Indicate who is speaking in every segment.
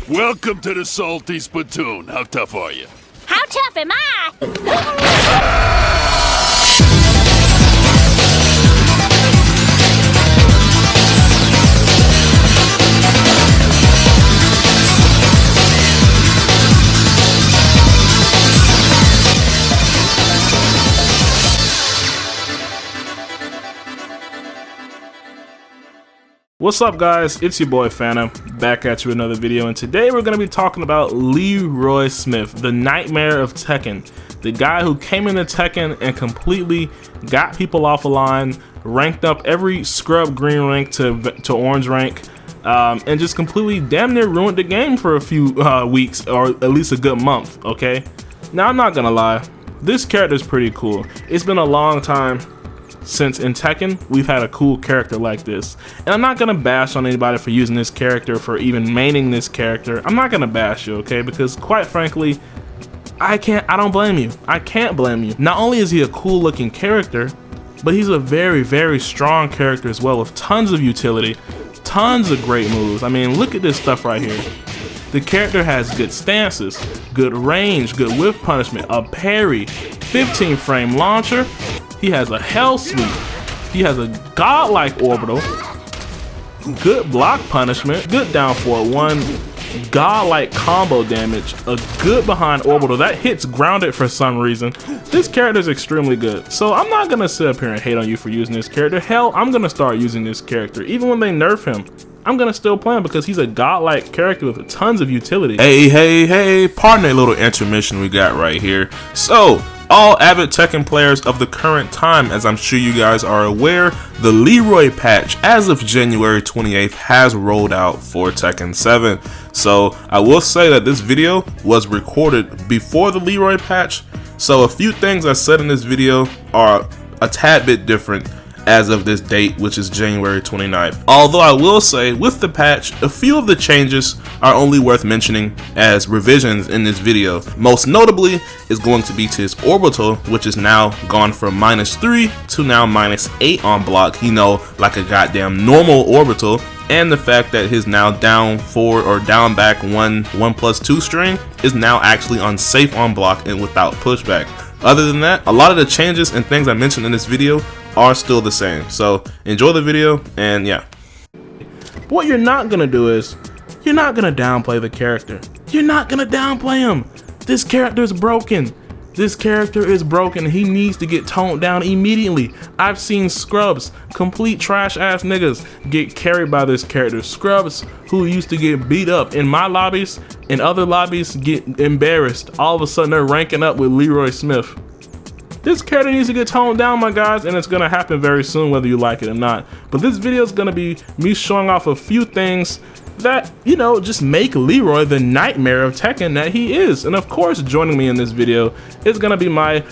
Speaker 1: Welcome to the Salty Spittoon. How tough are you?
Speaker 2: How tough am I?
Speaker 3: What's up, guys? It's your boy Phantom, back at you with another video, and today we're going to be talking about Leroy Smith, the nightmare of Tekken, the guy who came into Tekken and completely got people off a line, ranked up every scrub green rank to orange rank, and just completely damn near ruined the game for a few weeks, or at least a good month, okay? Now, I'm not gonna lie, this character is pretty cool. It's been a long time since in Tekken we've had a cool character like this, and I'm not gonna bash on anybody for using this character, for even maining this character. I'm not gonna bash you, okay, because quite frankly I don't blame you. I can't blame you. Not only is he a cool looking character, but he's a very strong character as well, with tons of utility, tons of great moves. I mean, look at this stuff right here. The character has good stances, good range, good whiff punishment, a parry, 15 frame launcher. He has a hell sweep. He has a godlike orbital, good block punishment, good down forward one, godlike combo damage, a good behind orbital that hits grounded for some reason. This character is extremely good, so I'm not gonna sit up here and hate on you for using this character. Hell, I'm gonna start using this character. Even when they nerf him, I'm gonna still play him because he's a godlike character with tons of utility.
Speaker 4: Hey, pardon a little intermission we got right here. So, all avid Tekken players of the current time, as I'm sure you guys are aware, the Leroy patch as of January 28th has rolled out for Tekken 7. So I will say that this video was recorded before the Leroy patch, so a few things I said in this video are a tad bit different as of this date, which is January 29th. Although I will say, with the patch, a few of the changes are only worth mentioning as revisions in this video. Most notably is going to be to his orbital, which is now gone from -3 to now -8 on block, you know, like a goddamn normal orbital, and the fact that his now down forward or down back 1+2 string is now actually unsafe on block and without pushback. Other than that, a lot of the changes and things I mentioned in this video are still the same. So enjoy the video, and yeah.
Speaker 3: What you're not gonna do is, you're not gonna downplay the character. You're not gonna downplay him. This character is broken. This character is broken. He needs to get toned down immediately. I've seen scrubs, complete trash ass niggas, get carried by this character. Scrubs who used to get beat up in my lobbies and other lobbies get embarrassed. All of a sudden they're ranking up with Leroy Smith. This character needs to get toned down, my guys, and it's gonna happen very soon, whether you like it or not. But this video is gonna be me showing off a few things that, you know, just make Leroy the nightmare of Tekken that he is. And of course, joining me in this video is gonna be my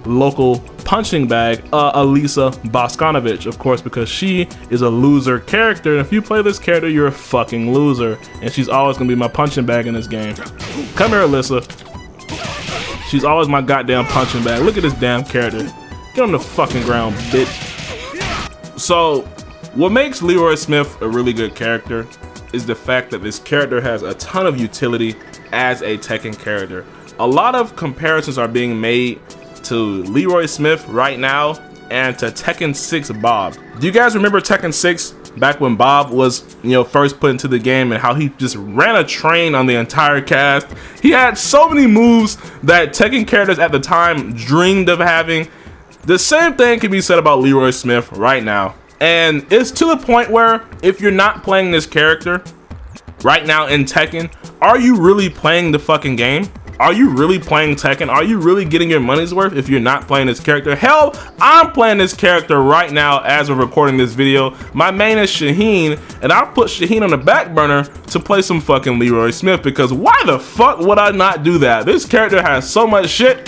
Speaker 3: local punching bag, Elisa Boskonovich, of course, because she is a loser character, and if you play this character, you're a fucking loser. And she's always gonna be my punching bag in this game. Come here, Alyssa. She's always my goddamn punching bag. Look at this damn character. Get on the fucking ground, bitch. So, what makes Leroy Smith a really good character is the fact that this character has a ton of utility as a Tekken character. A lot of comparisons are being made to Leroy Smith right now and to Tekken 6 Bob. Do you guys remember Tekken 6? Back when Bob was, you know, first put into the game, and how he just ran a train on the entire cast. He had so many moves that Tekken characters at the time dreamed of having. The same thing can be said about Leroy Smith right now. And it's to the point where if you're not playing this character right now in Tekken, are you really playing the fucking game? Are you really playing Tekken? Are you really getting your money's worth if you're not playing this character? Hell, I'm playing this character right now as we're recording this video. My main is Shaheen, and I'll put Shaheen on the back burner to play some fucking Leroy Smith, because why the fuck would I not do that? This character has so much shit.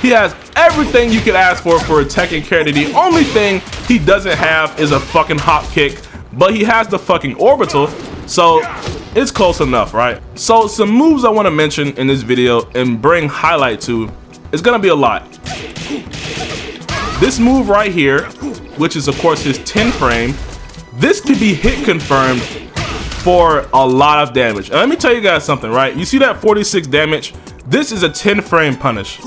Speaker 3: He has everything you could ask for a Tekken character. The only thing he doesn't have is a fucking hop kick, but he has the fucking orbital, so it's close enough, right? So some moves I want to mention in this video and bring highlight to is gonna be a lot. This move right here, which is of course his 10 frame, this could be hit confirmed for a lot of damage. And let me tell you guys something, right? You see that 46 damage? This is a 10 frame punish.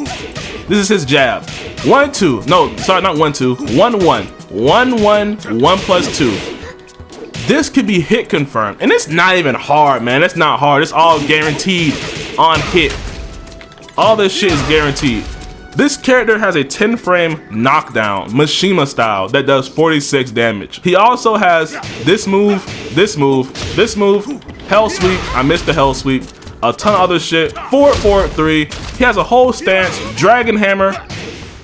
Speaker 3: This is his jab. 1, 2. No, sorry, not 1, 2. 1, 1. 1, 1. 1 plus 2. This could be hit confirmed. And it's not even hard, man. It's not hard. It's all guaranteed on hit. All this shit is guaranteed. This character has a 10 frame knockdown, Mishima style, that does 46 damage. He also has this move, this move, this move, hell sweep. I missed the hell sweep. A ton of other shit. Forward, forward 3. He has a whole stance, dragon hammer.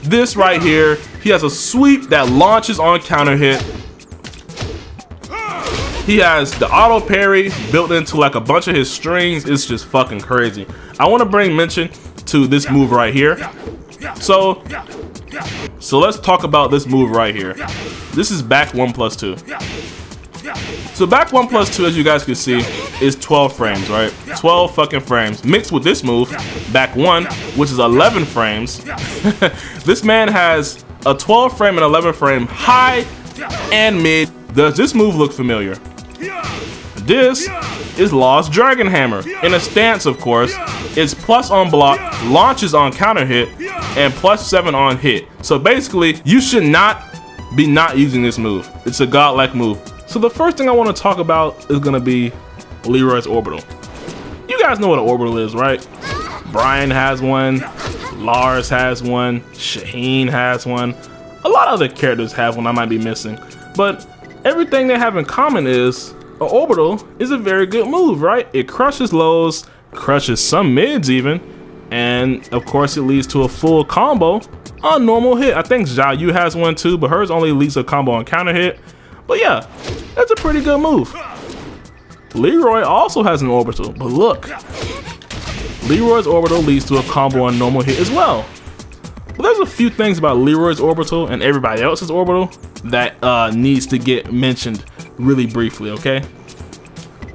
Speaker 3: This right here. He has a sweep that launches on counter hit. He has the auto parry built into like a bunch of his strings. It's just fucking crazy. I want to bring mention to this move right here. So let's talk about this move right here. This is back 1 plus 2. So back 1 plus 2, as you guys can see, is 12 frames, right? 12 fucking frames. Mixed with this move, back 1, which is 11 frames. This man has a 12 frame and 11 frame high and mid. Does this move look familiar? This is Lost Dragon Hammer. In a stance, of course, it's plus on block, launches on counter hit, and plus 7 on hit. So basically, you should not be not using this move. It's a godlike move. So the first thing I want to talk about is going to be Leroy's orbital. You guys know what an orbital is, right? Brian has one, Lars has one, Shaheen has one. A lot of other characters have one I might be missing. But everything they have in common is an orbital is a very good move, right? It crushes lows, crushes some mids even, and of course it leads to a full combo on normal hit. I think Zhao Yu has one too, but hers only leads to a combo on counter hit. But yeah, that's a pretty good move. Leroy also has an orbital, but look, Leroy's orbital leads to a combo on normal hit as well. But there's a few things about Leroy's orbital and everybody else's orbital that needs to get mentioned really briefly, okay?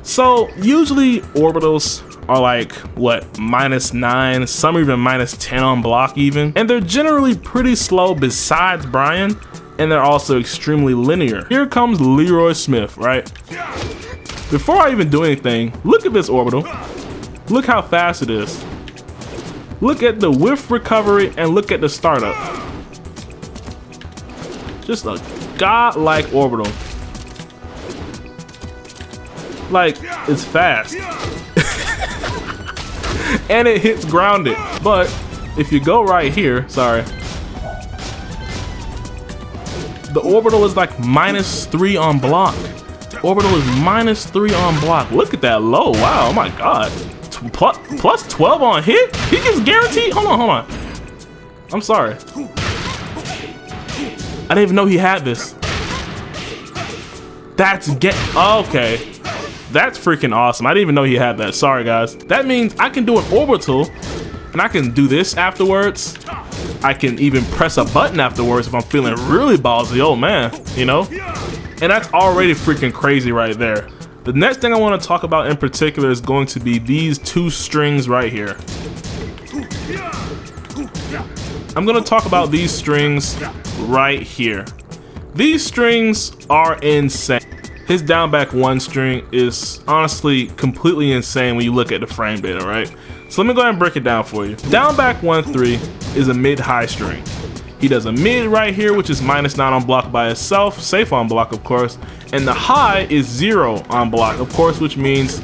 Speaker 3: So usually orbitals are like, what, -9, some are even -10 on block even, and they're generally pretty slow besides Brian, and they're also extremely linear. Here comes Leroy Smith, right? Before I even do anything, look at this orbital. Look how fast it is. Look at the whiff recovery and look at the startup. Just a godlike orbital. Like, it's fast. And it hits grounded. But if you go right here, sorry, the orbital is like -3 on block. Orbital is -3 on block. Look at that low. Wow, oh my god. Plus 12 on hit? He gets guaranteed? Hold on. I'm sorry. I didn't even know he had this. That's okay. That's freaking awesome. I didn't even know he had that. Sorry, guys. That means I can do an orbital, and I can do this afterwards. I can even press a button afterwards if I'm feeling really ballsy. Oh, man. You know? And that's already freaking crazy right there. The next thing I want to talk about in particular is going to be these 2 strings right here. I'm going to talk about these strings right here. These strings are insane. His down back 1 string is honestly completely insane when you look at the frame data, right? So let me go ahead and break it down for you. Down back 1-3 is a mid-high string. He does a mid right here, which is -9 on block by itself, safe on block of course, and the high is 0 on block of course, which means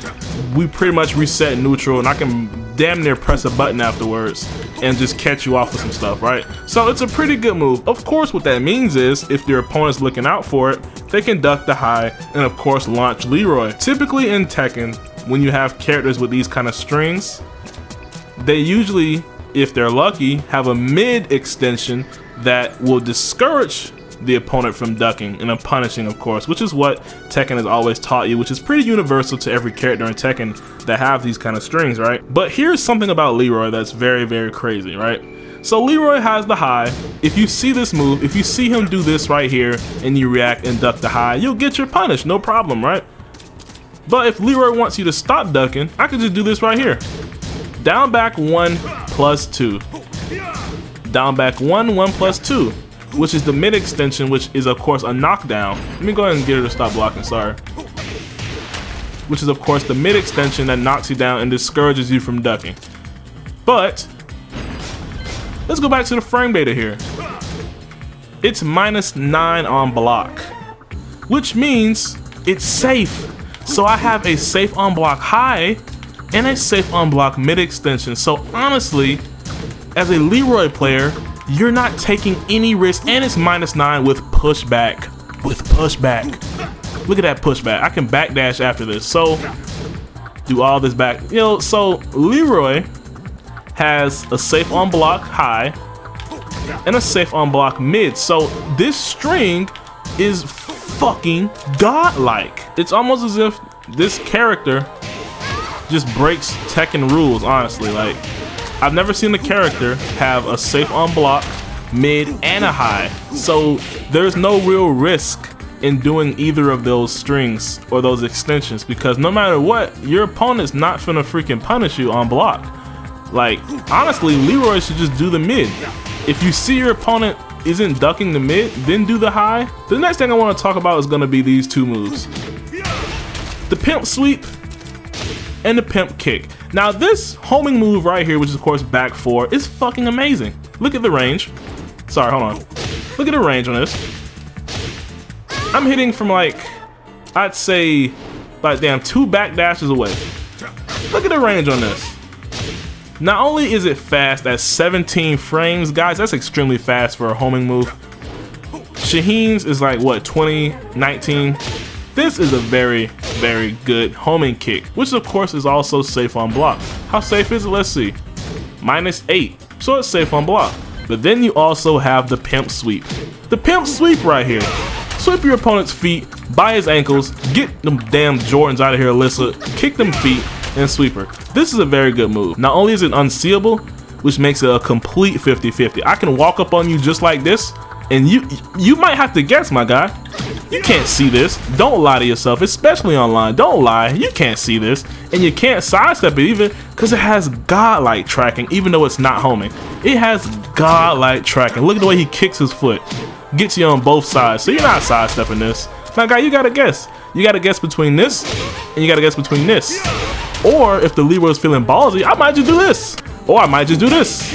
Speaker 3: we pretty much reset neutral and I can damn near press a button afterwards and just catch you off with some stuff, right? So it's a pretty good move. Of course what that means is if your opponent's looking out for it, they can duck the high and of course launch Leroy. Typically in Tekken, when you have characters with these kind of strings, they usually, if they're lucky, have a mid extension that will discourage the opponent from ducking and punishing, of course, which is what Tekken has always taught you, which is pretty universal to every character in Tekken that have these kind of strings, right? But here's something about Leroy that's very, very crazy, right? So Leroy has the high. If you see this move, if you see him do this right here and you react and duck the high, you'll get your punish, no problem, right? But if Leroy wants you to stop ducking, I could just do this right here. Down back 1 plus 2. Down back 1, 1 plus 2, which is the mid extension, which is of course a knockdown. Let me go ahead and get her to stop blocking, sorry. which is of course the mid extension that knocks you down and discourages you from ducking. But let's go back to the frame data here. It's -9 on block, which means it's safe. So I have a safe on block high and a safe on block mid extension. So honestly, as a Leroy player, you're not taking any risk, and it's -9 with pushback. Look at that pushback. I can backdash after this. So do all this back. You know, so Leroy has a safe on block high and a safe on block mid. So this string is fucking godlike. It's almost as if this character just breaks Tekken rules, honestly. Like, I've never seen the character have a safe on block, mid, and a high. So there's no real risk in doing either of those strings or those extensions, because no matter what, your opponent's not finna freaking punish you on block. Like, honestly, Leroy should just do the mid. If you see your opponent isn't ducking the mid, then do the high. The next thing I want to talk about is gonna be these two moves. The pimp sweep and the pimp kick. Now this homing move right here, which is of course back 4, is fucking amazing. Look at the range. Sorry, hold on. Look at the range on this. I'm hitting from like, I'd say, like damn 2 back dashes away. Look at the range on this. Not only is it fast at 17 frames, guys, that's extremely fast for a homing move. Shaheen's is like what, 20, 19. This is a very, very good homing kick, which of course is also safe on block. How safe is it? Let's see. -8, so it's safe on block. But then you also have the pimp sweep. The pimp sweep right here. Sweep your opponent's feet, by his ankles, get them damn Jordans out of here, Alyssa, kick them feet, and sweep her. This is a very good move. Not only is it unseeable, which makes it a complete 50-50. I can walk up on you just like this, and you might have to guess, my guy. You can't see this. Don't lie to yourself, especially online. Don't lie. You can't see this. And you can't sidestep it either, because it has godlike tracking, even though it's not homing. It has godlike tracking. Look at the way he kicks his foot. Gets you on both sides. So you're not sidestepping this. Now, guy, you gotta guess. You gotta guess between this, and you gotta guess between this. Or if the Leroy's feeling ballsy, I might just do this. Or I might just do this.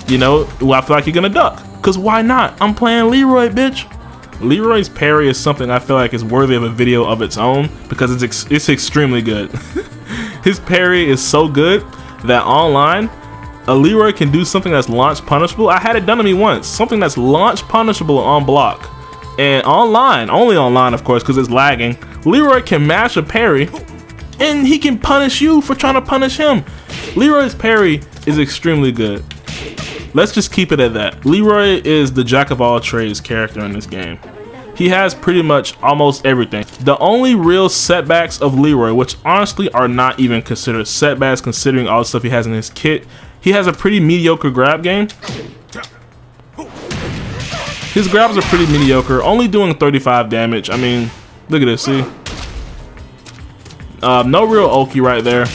Speaker 3: You know, well, I feel like you're gonna duck. Because why not? I'm playing Leroy, bitch. Leroy's parry is something I feel like is worthy of a video of its own, because it's extremely good. His parry is so good that online, a Leroy can do something that's launch punishable. I had it done to me once. Something that's launch punishable on block. And online, only online of course, because it's lagging, Leroy can mash a parry and he can punish you for trying to punish him. Leroy's parry is extremely good. Let's just keep it at that. Leroy is the jack of all trades character in this game. He has pretty much almost everything. The only real setbacks of Leroy, which honestly are not even considered setbacks considering all the stuff he has in his kit, he has a pretty mediocre grab game. His grabs are pretty mediocre, only doing 35 damage. I mean, look at this, see? No real Oki right there.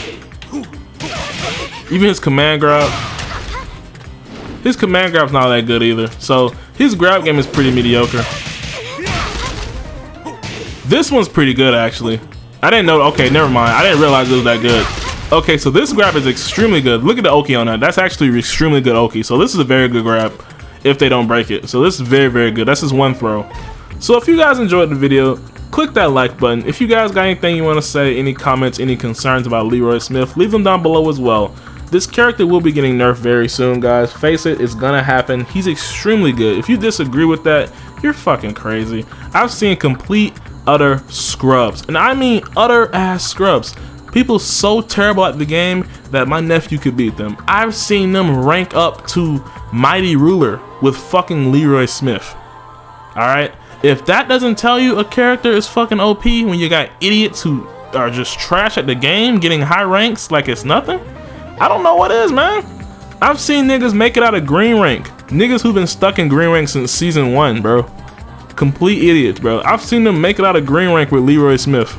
Speaker 3: Even his command grab. His command grab's not that good either. So his grab game is pretty mediocre. This one's pretty good actually. I didn't know, okay, never mind. I didn't realize it was that good. Okay, so this grab is extremely good. Look at the Oki on that. That's actually extremely good Oki. So this is a very good grab if they don't break it. So this is very, very good. That's just one throw. So if you guys enjoyed the video, click that like button. If you guys got anything you want to say, any comments, any concerns about Leroy Smith, leave them down below as well. This character will be getting nerfed very soon, guys. Face it, it's gonna happen. He's extremely good. If you disagree with that, you're fucking crazy. I've seen complete, utter scrubs. And I mean utter ass scrubs. People so terrible at the game that my nephew could beat them. I've seen them rank up to Mighty Ruler with fucking Leroy Smith. Alright? If that doesn't tell you a character is fucking OP when you got idiots who are just trash at the game getting high ranks like it's nothing, I don't know what is, man. I've seen niggas make it out of green rank. Niggas who've been stuck in green rank since season 1, bro. Complete idiots, bro. I've seen them make it out of green rank with Leroy Smith.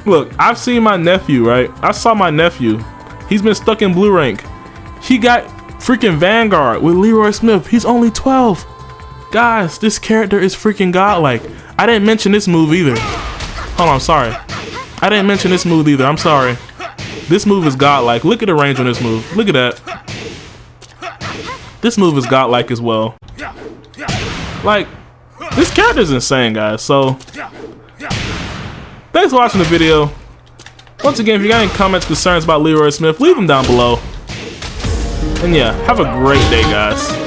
Speaker 3: Look, I've seen my nephew, right? I saw my nephew. He's been stuck in blue rank. He got freaking Vanguard with Leroy Smith. He's only 12. Guys, this character is freaking godlike. I didn't mention this move either. Hold on, sorry. I didn't mention this move either. I'm sorry. This move is godlike. Look at the range on this move. Look at that. This move is godlike as well. Like, this character is insane, guys. So, thanks for watching the video. Once again, if you got any comments, concerns about Leroy Smith, leave them down below. And yeah, have a great day, guys.